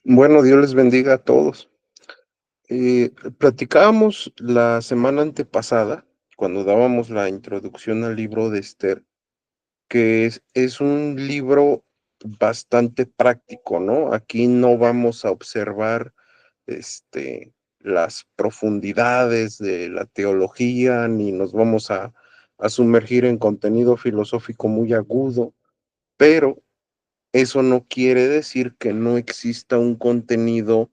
Bueno, Dios les bendiga a todos. Platicábamos la semana antepasada, cuando dábamos la introducción al libro de Esther, que es un libro bastante práctico, ¿no? Aquí no vamos a observar las profundidades de la teología, ni nos vamos a sumergir en contenido filosófico muy agudo, pero eso no quiere decir que no exista un contenido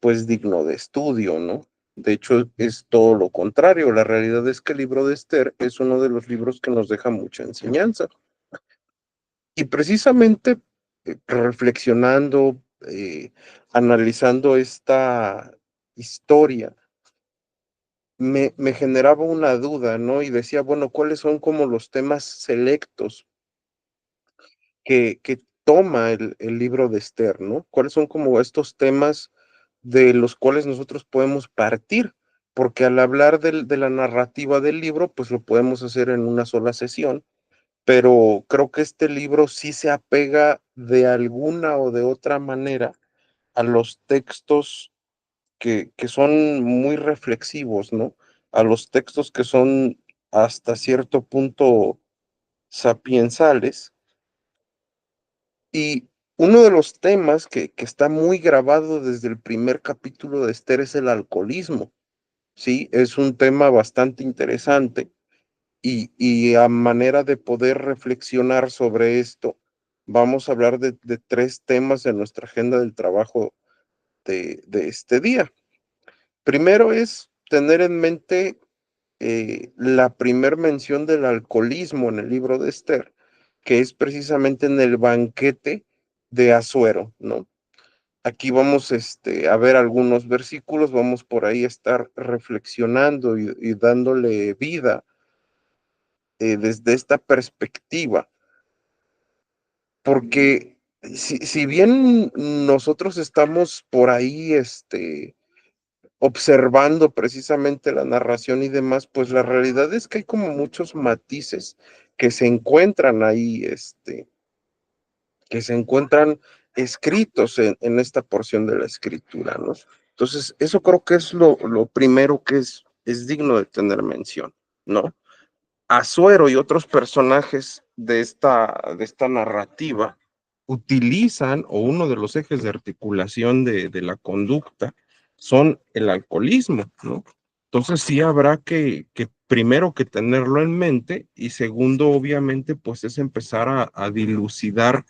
pues digno de estudio, ¿no? De hecho, es todo lo contrario. La realidad es que el libro de Esther es uno de los libros que nos deja mucha enseñanza. Y precisamente reflexionando, analizando esta historia, me generaba una duda, ¿no? Y decía, bueno, ¿cuáles son como los temas selectos que toma el libro de Esther, ¿no? ¿Cuáles son como estos temas de los cuales nosotros podemos partir? Porque al hablar de la narrativa del libro, pues lo podemos hacer en una sola sesión, pero creo que este libro sí se apega de alguna o de otra manera a los textos que son muy reflexivos, ¿no? A los textos que son hasta cierto punto sapiensales. Y uno de los temas que está muy grabado desde el primer capítulo de Esther es el alcoholismo, ¿sí? Es un tema bastante interesante y a manera de poder reflexionar sobre esto, vamos a hablar de tres temas en nuestra agenda del trabajo de este día. Primero es tener en mente la primer mención del alcoholismo en el libro de Esther, que es precisamente en el banquete de Asuero, ¿no? Aquí vamos a ver algunos versículos, vamos por ahí a estar reflexionando y dándole vida desde esta perspectiva, porque si bien nosotros estamos por ahí observando precisamente la narración y demás, pues la realidad es que hay como muchos matices que se encuentran ahí, que se encuentran escritos en esta porción de la escritura, ¿no? Entonces, eso creo que es lo primero que es digno de tener mención, ¿no? Asuero y otros personajes de esta narrativa utilizan, o uno de los ejes de articulación de la conducta, son el alcoholismo, ¿no? Entonces sí habrá que primero que tenerlo en mente y segundo, obviamente, pues es empezar a dilucidar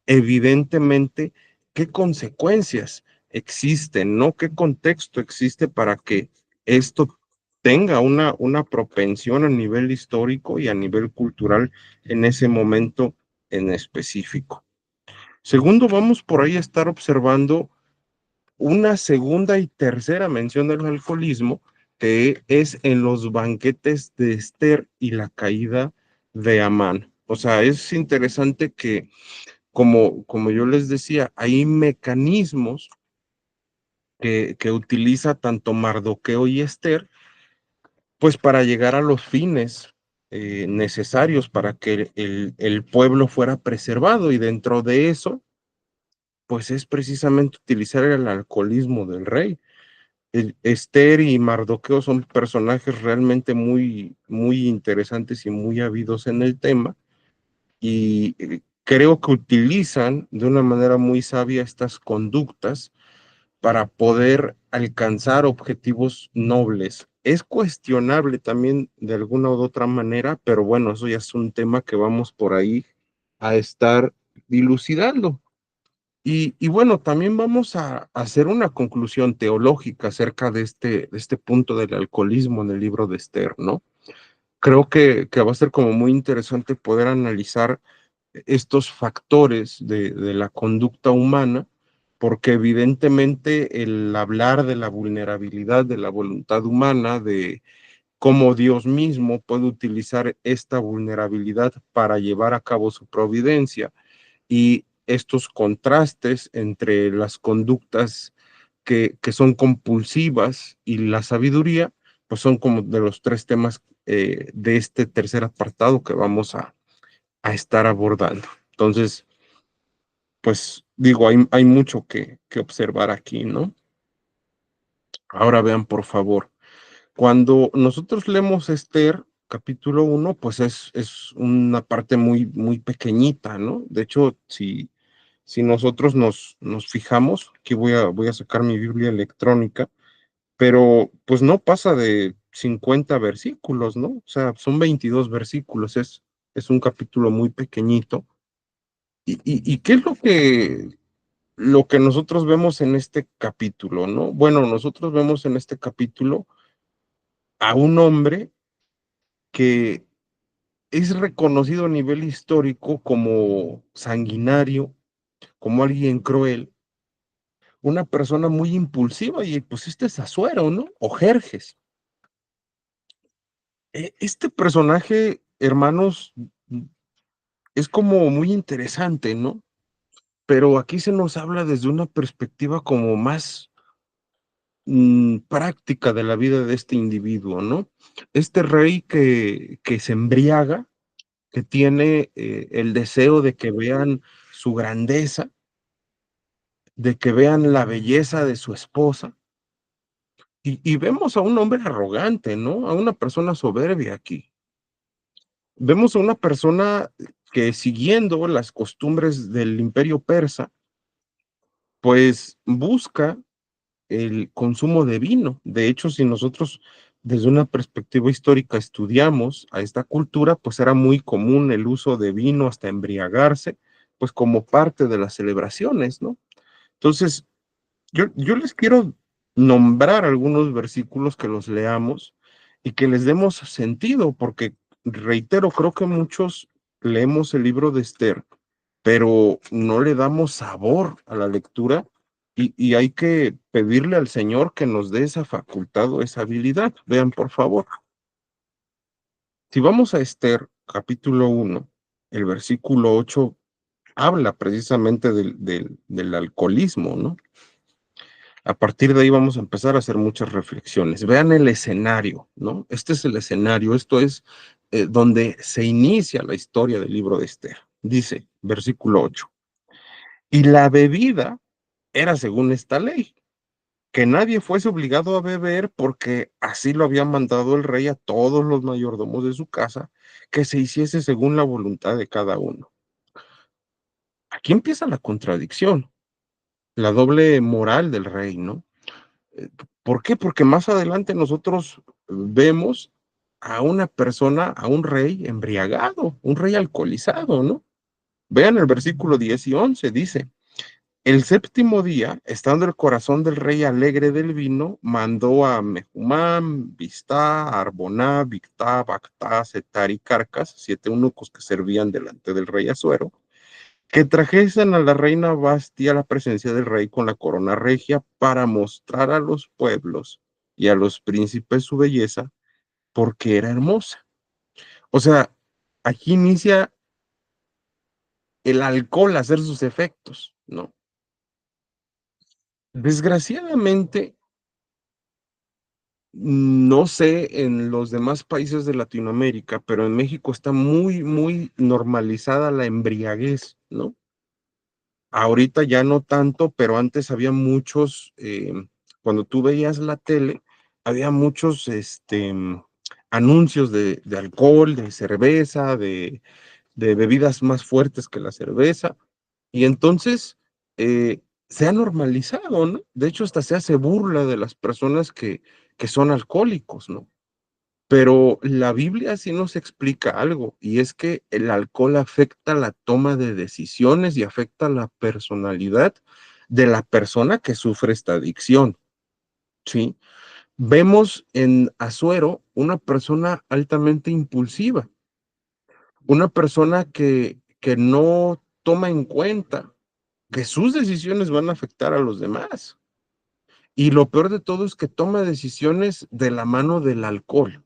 evidentemente qué consecuencias existen, ¿no? ¿Qué contexto existe para que esto tenga una propensión a nivel histórico y a nivel cultural en ese momento en específico? Segundo, vamos por ahí a estar observando una segunda y tercera mención del alcoholismo, que es en los banquetes de Esther y la caída de Amán. O sea, es interesante que, como yo les decía, hay mecanismos que utiliza tanto Mardoqueo y Esther, pues para llegar a los fines necesarios para que el pueblo fuera preservado y dentro de eso, pues es precisamente utilizar el alcoholismo del rey. Esther y Mardoqueo son personajes realmente muy, muy interesantes y muy habidos en el tema y creo que utilizan de una manera muy sabia estas conductas para poder alcanzar objetivos nobles. Es cuestionable también de alguna u otra manera, pero bueno, eso ya es un tema que vamos por ahí a estar dilucidando. Y bueno, también vamos a hacer una conclusión teológica acerca de este punto del alcoholismo en el libro de Esther, ¿no? Creo que va a ser como muy interesante poder analizar estos factores de la conducta humana, porque evidentemente el hablar de la vulnerabilidad de la voluntad humana, de cómo Dios mismo puede utilizar esta vulnerabilidad para llevar a cabo su providencia y estos contrastes entre las conductas que son compulsivas y la sabiduría, pues son como de los tres temas de este tercer apartado que vamos a estar abordando. Entonces, pues digo, hay mucho que observar aquí, ¿no? Ahora vean, por favor, cuando nosotros leemos Esther, capítulo uno, pues es una parte muy, muy pequeñita, ¿no? De hecho, si nosotros nos fijamos, aquí voy a sacar mi Biblia electrónica, pero pues no pasa de 50 versículos, ¿no? O sea, son 22 versículos, es un capítulo muy pequeñito. ¿Y qué es lo que nosotros vemos en este capítulo, ¿no? Bueno, nosotros vemos en este capítulo a un hombre que es reconocido a nivel histórico como sanguinario, como alguien cruel, una persona muy impulsiva, y pues este es Asuero, ¿no? O Jerjes. Este personaje, hermanos, es como muy interesante, ¿no? Pero aquí se nos habla desde una perspectiva como más práctica de la vida de este individuo, ¿no? Este rey que se embriaga, que tiene el deseo de que vean su grandeza, de que vean la belleza de su esposa, y vemos a un hombre arrogante, ¿no? A una persona soberbia aquí. Vemos a una persona que siguiendo las costumbres del imperio persa, pues busca el consumo de vino. De hecho, si nosotros desde una perspectiva histórica estudiamos a esta cultura, pues era muy común el uso de vino hasta embriagarse, pues como parte de las celebraciones, ¿no? Entonces, yo les quiero nombrar algunos versículos que los leamos y que les demos sentido, porque reitero, creo que muchos leemos el libro de Esther, pero no le damos sabor a la lectura, y hay que pedirle al Señor que nos dé esa facultad o esa habilidad. Vean, por favor, si vamos a Esther, capítulo uno, el versículo 8 habla precisamente del alcoholismo, ¿no? A partir de ahí vamos a empezar a hacer muchas reflexiones. Vean el escenario, ¿no? Este es el escenario, esto es donde se inicia la historia del libro de Esther. Dice, versículo 8, y la bebida era según esta ley, que nadie fuese obligado a beber, porque así lo había mandado el rey a todos los mayordomos de su casa, que se hiciese según la voluntad de cada uno. Aquí empieza la contradicción, la doble moral del rey, ¿no? Eh, ¿Por qué? Porque más adelante nosotros vemos a una persona, a un rey embriagado, un rey alcoholizado, ¿no? Vean el versículo 10 y 11, dice, el séptimo día, estando el corazón del rey alegre del vino, mandó a Mehumán, Biztá, Arboná, Bigtá, Bactá, Setar y Carcas, 7 eunucos que servían delante del rey Asuero, que trajesen a la reina Bastia a la presencia del rey con la corona regia, para mostrar a los pueblos y a los príncipes su belleza, porque era hermosa. O sea, aquí inicia el alcohol a hacer sus efectos, ¿no? Desgraciadamente, no sé en los demás países de Latinoamérica, pero en México está muy, muy normalizada la embriaguez, ¿no? Ahorita ya no tanto, pero antes había muchos, cuando tú veías la tele, había muchos anuncios de alcohol, de cerveza, de bebidas más fuertes que la cerveza, y entonces se ha normalizado, ¿no? De hecho, hasta se hace burla de las personas que son alcohólicos, ¿no? Pero la Biblia sí nos explica algo, y es que el alcohol afecta la toma de decisiones y afecta la personalidad de la persona que sufre esta adicción, ¿sí? Vemos en Asuero una persona altamente impulsiva, una persona que no toma en cuenta que sus decisiones van a afectar a los demás. Y lo peor de todo es que toma decisiones de la mano del alcohol.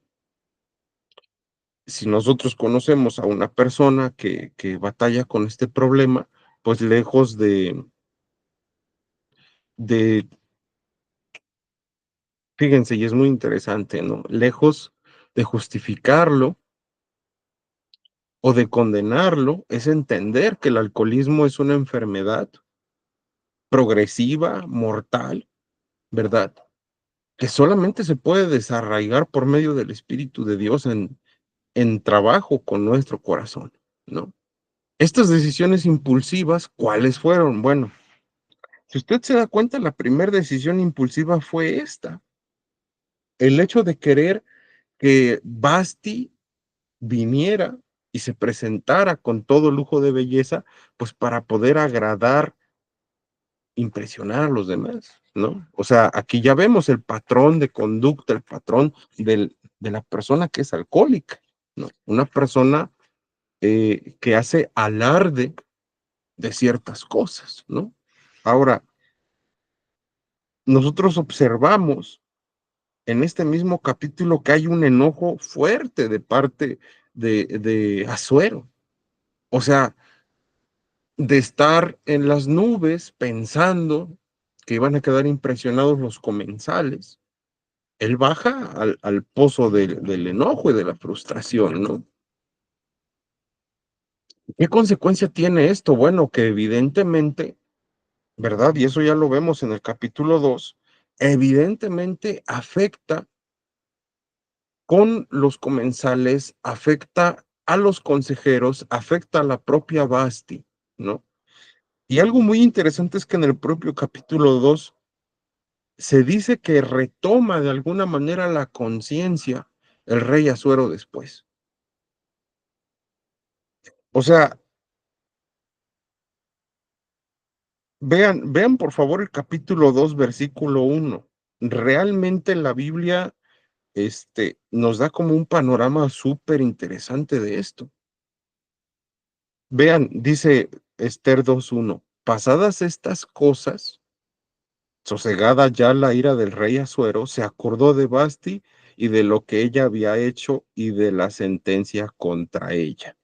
Si nosotros conocemos a una persona que batalla con este problema, pues lejos de, fíjense, y es muy interesante, ¿no? Lejos de justificarlo, o de condenarlo es entender que el alcoholismo es una enfermedad progresiva, mortal, ¿verdad? Que solamente se puede desarraigar por medio del Espíritu de Dios en trabajo con nuestro corazón, ¿no? Estas decisiones impulsivas, ¿cuáles fueron? Bueno, si usted se da cuenta, la primera decisión impulsiva fue esta, el hecho de querer que Basti viniera y se presentara con todo lujo de belleza, pues para poder agradar, impresionar a los demás, ¿no? O sea, aquí ya vemos el patrón de conducta, el patrón de la persona que es alcohólica, ¿no? Una persona que hace alarde de ciertas cosas, ¿no? Ahora, nosotros observamos en este mismo capítulo que hay un enojo fuerte de parte de Asuero. O sea, de estar en las nubes pensando que iban a quedar impresionados los comensales, él baja al pozo del enojo y de la frustración, ¿no? ¿Qué consecuencia tiene esto? Bueno, que evidentemente, ¿verdad? Y eso ya lo vemos en el capítulo 2, evidentemente afecta con los comensales, afecta a los consejeros, afecta a la propia Basti, ¿no? Y algo muy interesante es que en el propio capítulo 2 se dice que retoma de alguna manera la conciencia el rey Asuero después. O sea, vean por favor el capítulo 2 versículo 1. Realmente la Biblia nos da como un panorama súper interesante de esto. Vean, dice Esther 2:1, pasadas estas cosas, sosegada ya la ira del rey Asuero, se acordó de Basti y de lo que ella había hecho y de la sentencia contra ella.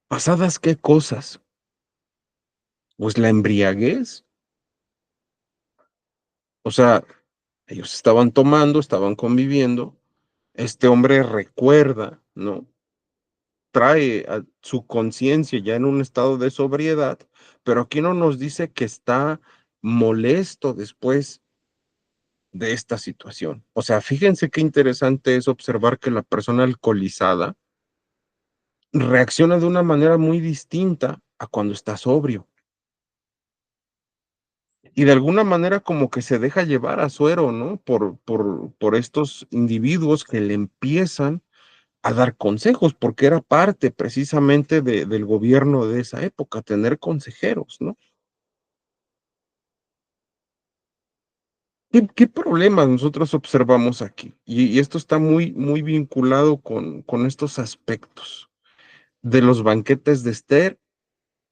¿Pasadas qué cosas? Pues la embriaguez. O sea, ellos estaban tomando, estaban conviviendo. Este hombre recuerda, ¿no? Trae a su conciencia ya en un estado de sobriedad, pero aquí no nos dice que está molesto después de esta situación. O sea, fíjense qué interesante es observar que la persona alcoholizada reacciona de una manera muy distinta a cuando está sobrio. Y de alguna manera como que se deja llevar a suero, ¿no? Por estos individuos que le empiezan a dar consejos, porque era parte precisamente del gobierno de esa época, tener consejeros, ¿no? ¿Qué problemas nosotros observamos aquí? Y esto está muy vinculado con estos aspectos de los banquetes de Esther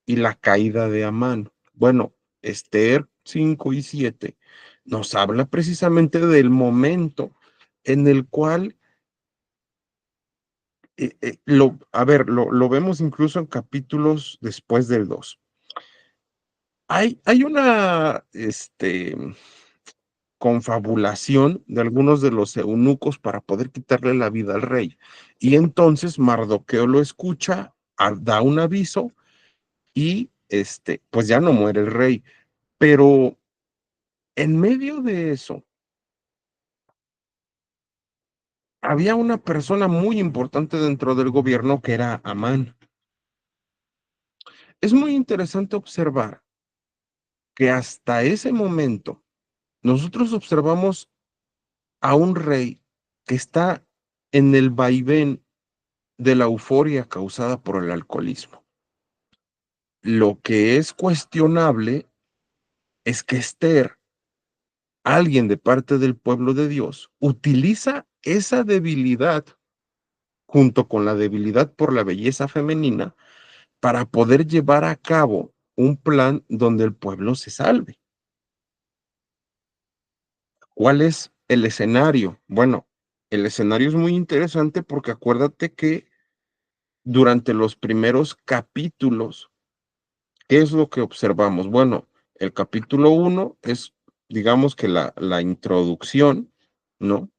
y la caída de Amán. Bueno, Esther 5 y 7 nos habla precisamente del momento en el cual, a ver, lo vemos incluso en capítulos después del 2. Hay una confabulación de algunos de los eunucos para poder quitarle la vida al rey. Y entonces Mardoqueo lo escucha, da un aviso y pues ya no muere el rey. Pero en medio de eso, había una persona muy importante dentro del gobierno que era Amán. Es muy interesante observar que hasta ese momento nosotros observamos a un rey que está en el vaivén de la euforia causada por el alcoholismo. Lo que es cuestionable es que Esther, alguien de parte del pueblo de Dios, utiliza esa debilidad junto con la debilidad por la belleza femenina para poder llevar a cabo un plan donde el pueblo se salve. ¿Cuál es el escenario? Bueno, el escenario es muy interesante porque acuérdate que durante los primeros capítulos, ¿qué es lo que observamos? Bueno, el capítulo 1 es, digamos que la introducción, ¿no?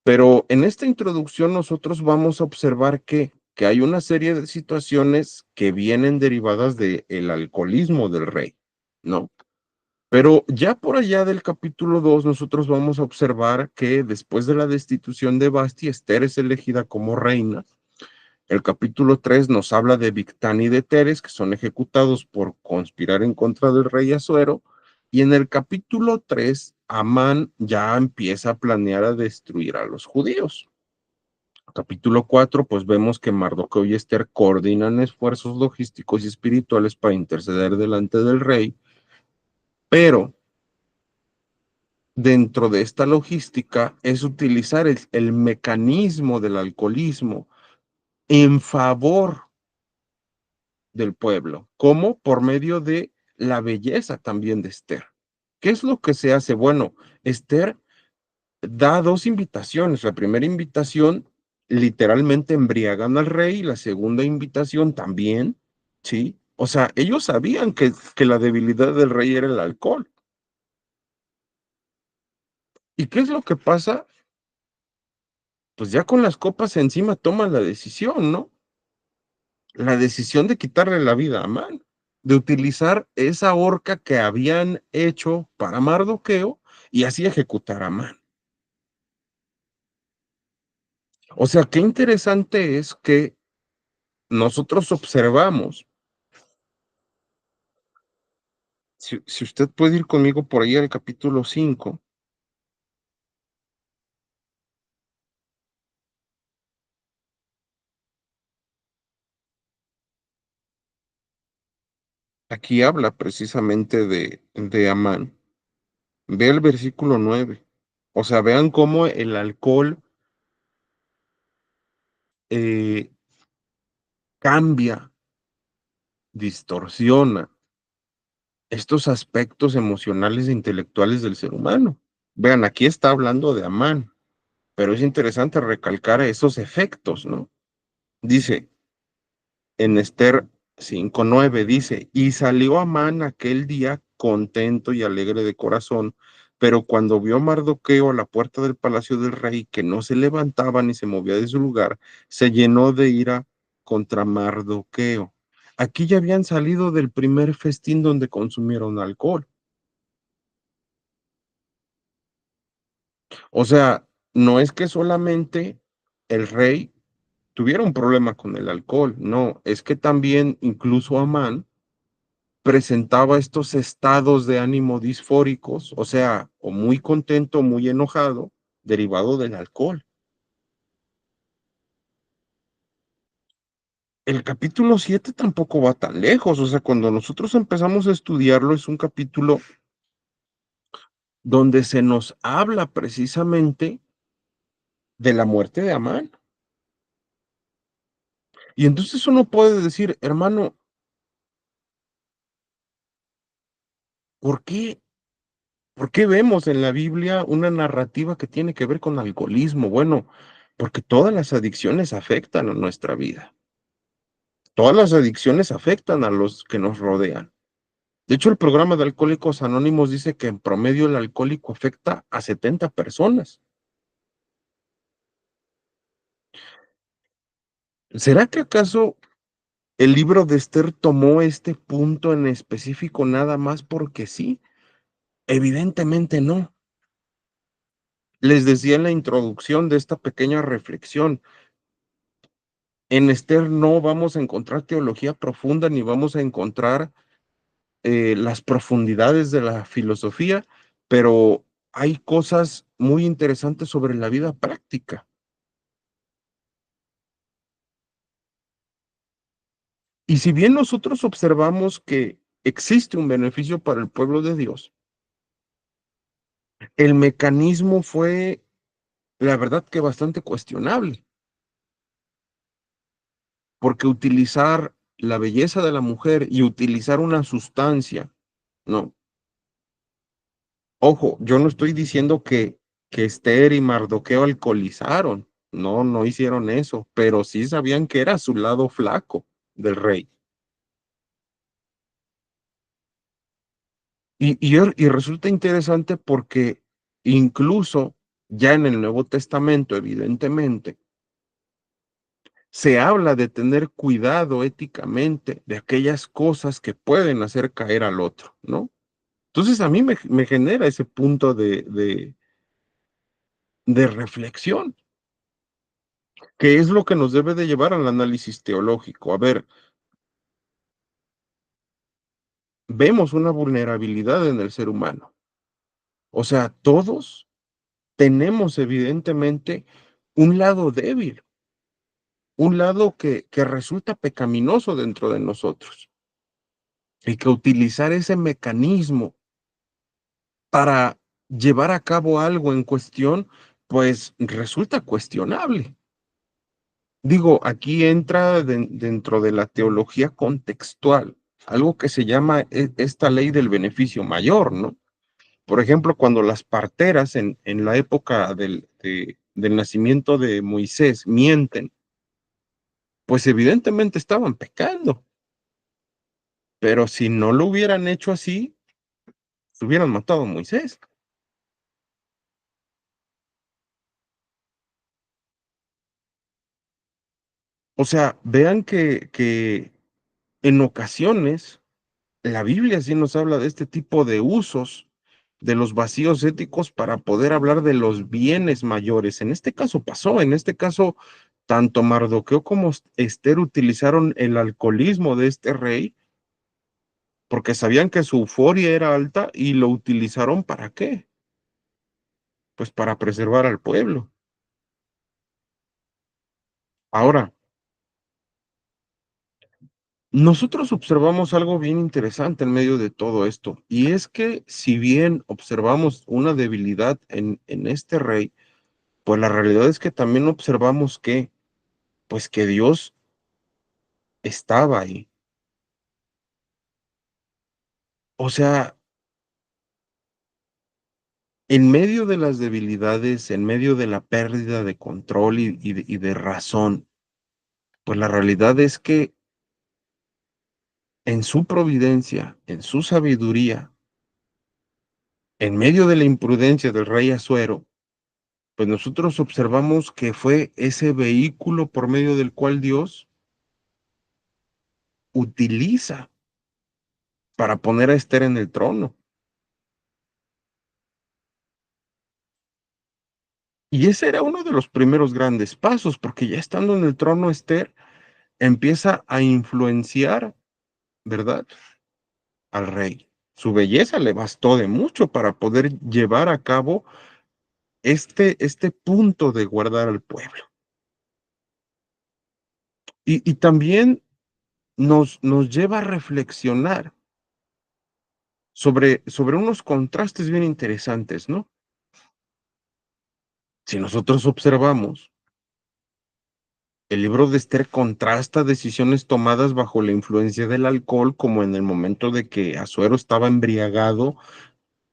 Pero en esta introducción nosotros vamos a observar que hay una serie de situaciones que vienen derivadas del alcoholismo del rey, ¿no? Pero ya por allá del capítulo 2 nosotros vamos a observar que después de la destitución de Basti, Esther es elegida como reina. El capítulo 3 nos habla de Victán y de Teres, que son ejecutados por conspirar en contra del rey Asuero. Y en el capítulo 3 Amán ya empieza a planear a destruir a los judíos. Capítulo 4 pues vemos que Mardoqueo y Esther coordinan esfuerzos logísticos y espirituales para interceder delante del rey, pero dentro de esta logística es utilizar el mecanismo del alcoholismo en favor del pueblo, como por medio de la belleza también de Esther. ¿Qué es lo que se hace? Bueno, Esther da dos invitaciones. La primera invitación literalmente embriagan al rey, y la segunda invitación también, ¿sí? O sea, ellos sabían que la debilidad del rey era el alcohol. ¿Y qué es lo que pasa? Pues ya con las copas encima toman la decisión, ¿no? La decisión de quitarle la vida a Amán, de utilizar esa horca que habían hecho para Mardoqueo y así ejecutar a Amán. O sea, qué interesante es que nosotros observamos, si usted puede ir conmigo por ahí al capítulo 5, aquí habla precisamente de Amán. Ve el versículo 9. O sea, vean cómo el alcohol eh, cambia, distorsiona estos aspectos emocionales e intelectuales del ser humano. Vean, aquí está hablando de Amán, pero es interesante recalcar esos efectos, ¿no? Dice en Esther 5:9, dice, y salió Amán aquel día contento y alegre de corazón, pero cuando vio a Mardoqueo a la puerta del palacio del rey, que no se levantaba ni se movía de su lugar, se llenó de ira contra Mardoqueo. Aquí ya habían salido del primer festín donde consumieron alcohol. O sea, no es que solamente el rey tuviera un problema con el alcohol, no, es que también incluso Amán presentaba estos estados de ánimo disfóricos, o sea, o muy contento, o muy enojado, derivado del alcohol. El capítulo 7 tampoco va tan lejos, o sea, cuando nosotros empezamos a estudiarlo, es un capítulo donde se nos habla precisamente de la muerte de Amán. Y entonces uno puede decir, hermano, ¿por qué ¿Por qué vemos en la Biblia una narrativa que tiene que ver con alcoholismo? Bueno, porque todas las adicciones afectan a nuestra vida. Todas las adicciones afectan a los que nos rodean. De hecho, el programa de Alcohólicos Anónimos dice que en promedio el alcohólico afecta a 70 personas. ¿Será que acaso el libro de Esther tomó este punto en específico nada más porque sí? Evidentemente no. Les decía en la introducción de esta pequeña reflexión, en Esther no vamos a encontrar teología profunda ni vamos a encontrar las profundidades de la filosofía, pero hay cosas muy interesantes sobre la vida práctica. Y si bien nosotros observamos que existe un beneficio para el pueblo de Dios, el mecanismo fue, la verdad, que bastante cuestionable, porque utilizar la belleza de la mujer y utilizar una sustancia, ¿no? Ojo, yo no estoy diciendo que Esther y Mardoqueo alcoholizaron, no, no hicieron eso, pero sí sabían que era su lado flaco del rey. Y resulta interesante porque incluso Ya en el Nuevo Testamento, evidentemente, se habla de tener cuidado éticamente de aquellas cosas que pueden hacer caer al otro, ¿no? Entonces a mí me genera ese punto de reflexión, que es lo que nos debe de llevar al análisis teológico. A ver, vemos una vulnerabilidad en el ser humano. O sea, todos tenemos evidentemente un lado débil, un lado que resulta pecaminoso dentro de nosotros y que utilizar ese mecanismo para llevar a cabo algo en cuestión, pues resulta cuestionable. Digo, aquí entra dentro de la teología contextual, algo que se llama esta ley del beneficio mayor, ¿no? Por ejemplo, cuando las parteras en la época del nacimiento de Moisés mienten, pues evidentemente estaban pecando, pero si no lo hubieran hecho así, se hubieran matado a Moisés. O sea, vean que en ocasiones la Biblia sí nos habla de este tipo de usos de los vacíos éticos para poder hablar de los bienes mayores. En este caso pasó, en este caso, tanto Mardoqueo como Esther utilizaron el alcoholismo de este rey porque sabían que su euforia era alta y lo utilizaron ¿para qué? Pues para preservar al pueblo. Ahora, nosotros observamos algo bien interesante en medio de todo esto, y es que si bien observamos una debilidad en este rey, pues la realidad es que también observamos que, pues que Dios estaba ahí. O sea, en medio de las debilidades, en medio de la pérdida de control y de razón, pues la realidad es que en su providencia, en su sabiduría, en medio de la imprudencia del rey Asuero, pues nosotros observamos que fue ese vehículo por medio del cual Dios utiliza para poner a Esther en el trono. Y ese era uno de los primeros grandes pasos, porque ya estando en el trono, Esther empieza a influenciar, ¿verdad? Al rey. Su belleza le bastó de mucho para poder llevar a cabo este punto de guardar al pueblo. Y también nos lleva a reflexionar sobre unos contrastes bien interesantes, ¿no? Si nosotros observamos, el libro de Esther contrasta decisiones tomadas bajo la influencia del alcohol, como en el momento de que Asuero estaba embriagado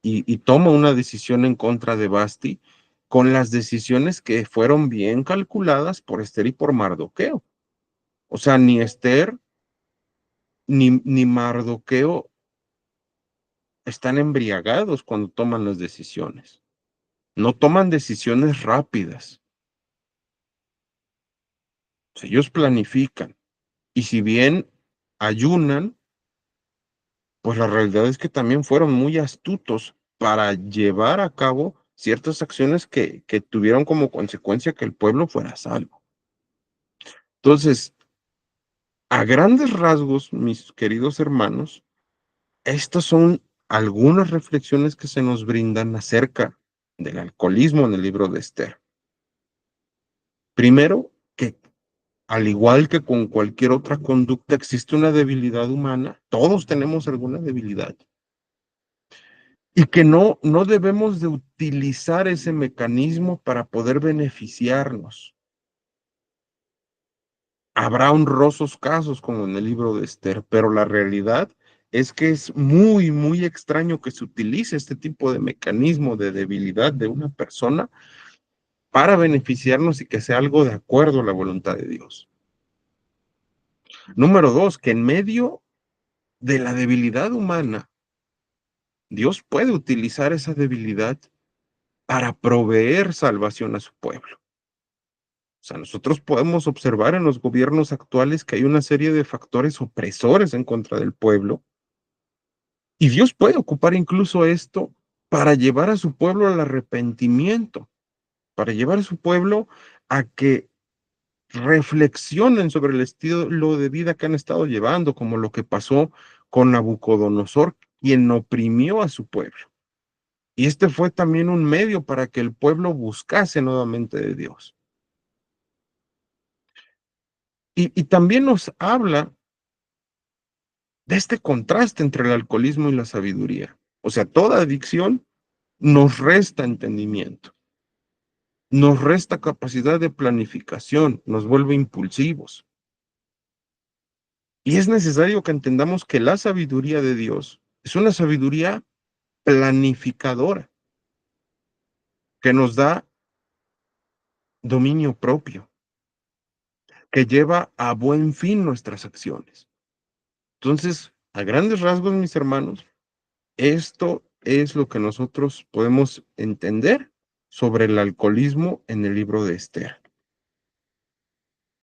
y toma una decisión en contra de Basti, con las decisiones que fueron bien calculadas por Esther y por Mardoqueo. O sea, ni Esther ni Mardoqueo están embriagados cuando toman las decisiones. No toman decisiones rápidas. O sea, ellos planifican. Y si bien ayunan, pues la realidad es que también fueron muy astutos para llevar a cabo ciertas acciones que tuvieron como consecuencia que el pueblo fuera salvo. Entonces, a grandes rasgos, mis queridos hermanos, estas son algunas reflexiones que se nos brindan acerca del alcoholismo en el libro de Esther. Primero, que al igual que con cualquier otra conducta, existe una debilidad humana, todos tenemos alguna debilidad, y que no debemos de utilizar ese mecanismo para poder beneficiarnos. Habrá honrosos casos como en el libro de Esther, pero la realidad es que es muy, muy extraño que se utilice este tipo de mecanismo de debilidad de una persona para beneficiarnos y que sea algo de acuerdo a la voluntad de Dios. Número dos, que en medio de la debilidad humana, Dios puede utilizar esa debilidad para proveer salvación a su pueblo. O sea, nosotros podemos observar en los gobiernos actuales que hay una serie de factores opresores en contra del pueblo, y Dios puede ocupar incluso esto para llevar a su pueblo al arrepentimiento, para llevar a su pueblo a que reflexionen sobre el estilo de vida que han estado llevando, como lo que pasó con Nabucodonosor, quien oprimió a su pueblo. Y este fue también un medio para que el pueblo buscase nuevamente de Dios. Y también nos habla de este contraste entre el alcoholismo y la sabiduría. O sea, toda adicción nos resta entendimiento, nos resta capacidad de planificación, nos vuelve impulsivos. Y es necesario que entendamos que la sabiduría de Dios es una sabiduría planificadora que nos da dominio propio, que lleva a buen fin nuestras acciones. Entonces, a grandes rasgos, mis hermanos, esto es lo que nosotros podemos entender sobre el alcoholismo en el libro de Esther.